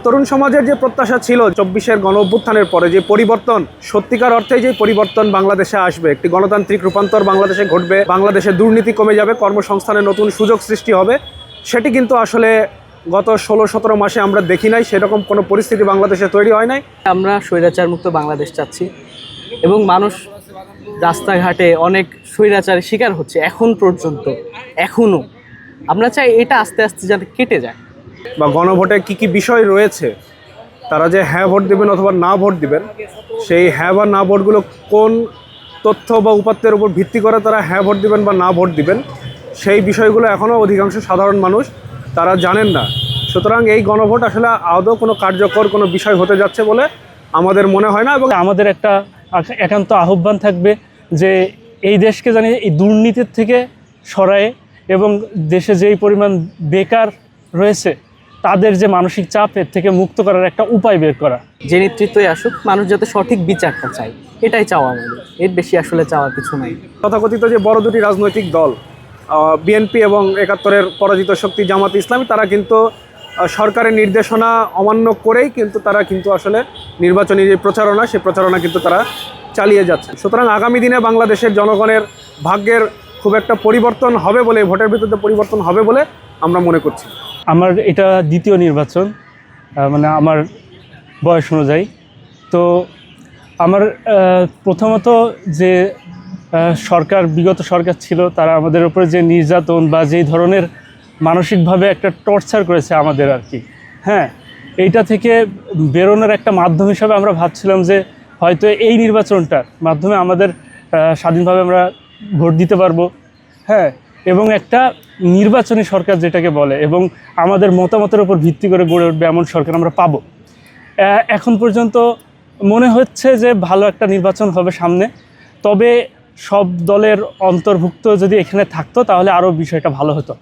তরুণ সমাজের যে প্রত্যাশা ছিল 24-এর গণ অভ্যুত্থানের পরে যে পরিবর্তন, সত্যিকার অর্থে যে পরিবর্তন বাংলাদেশে আসবে, একটি গণতান্ত্রিক রূপান্তর বাংলাদেশে ঘটবে, বাংলাদেশে দুর্নীতি কমে যাবে, কর্মসংস্থানের নতুন সুযোগ সৃষ্টি হবে, সেটি কিন্তু আসলে গত 16-17 মাসে আমরা দেখি নাই। সেরকম কোনো পরিস্থিতি বাংলাদেশে তৈরি হয় নাই। আমরা স্বৈরাচার মুক্ত বাংলাদেশ চাচ্ছি এবং মানুষ রাস্তাঘাটে অনেক স্বৈরাচারের শিকার হচ্ছে এখন পর্যন্ত, এখনও। আমরা চাই এটা আস্তে আস্তে যাতে কেটে যায়। বা গণভোটে কি কি বিষয় রয়েছে, তারা যে হ্যাঁ ভোট দেবেন অথবা না ভোট দিবেন, সেই হ্যাঁ বা না ভোটগুলো কোন তথ্য বা উপাত্তের উপর ভিত্তি করে তারা হ্যাঁ ভোট দিবেন বা না ভোট দিবেন, সেই বিষয়গুলো এখনও অধিকাংশ সাধারণ মানুষ তারা জানেন না। সুতরাং এই গণভোট আসলে আদৌ কোনো কার্যকর কোনো বিষয় হতে যাচ্ছে বলে আমাদের মনে হয় না। এবং আমাদের একটা একান্ত আহ্বান থাকবে যে এই দেশকে জানি এই দুর্নীতির থেকে সরায়ে এবং দেশে যেই পরিমাণ বেকার রয়েছে তাদের যে মানসিক চাপের থেকে মুক্ত করার একটা উপায় বের করা। যে নেতৃত্বই আসুক, মানুষ যাতে সঠিক বিচারটা চায়, এটাই চাওয়া আমাদের। এর বেশি আসলে চাওয়ার কিছু নাই। তথাকথিত যে বড় দুটি রাজনৈতিক দল বিএনপি এবং 71-এর পরাজিত শক্তি জামাত ইসলামী, তারা কিন্তু সরকারের নির্দেশনা অমান্য করেই কিন্তু তারা কিন্তু আসলে নির্বাচনী যে প্রচারণা, সেই প্রচারণা কিন্তু তারা চালিয়ে যাচ্ছে। সুতরাং আগামী দিনে বাংলাদেশের জনগণের ভাগ্যের খুব একটা পরিবর্তন হবে বলে, ভোটের ভিত্তিতে পরিবর্তন হবে বলে আমরা মনে করছি। আমার এটা দ্বিতীয় নির্বাচন, মানে আমার বয়স অনুযায়ী। তো আমার প্রথমত যে বিগত সরকার ছিল, তারা আমাদের উপরে যে নির্যাতন বা যেই ধরনের মানসিকভাবে একটা টর্চার করেছে আমাদের আর কি, হ্যাঁ, এইটা থেকে বেরোনোর একটা মাধ্যম হিসাবে আমরা ভাবছিলাম যে হয়তো এই নির্বাচনটার মাধ্যমে আমাদের স্বাধীনভাবে আমরা ভোট দিতে পারবো, হ্যাঁ, এবং একটা নির্বাচনী সরকার যেটাকে বলে এবং আমাদের মতামতের উপর ভিত্তি করে গড়ে উঠবে এমন সরকার আমরা পাবো। এখন পর্যন্ত মনে হচ্ছে যে ভালো একটা নির্বাচন হবে সামনে। তবে সব দলের অন্তর্ভুক্ত যদি এখানে থাকতো তাহলে আরও বিষয়টা ভালো হতো।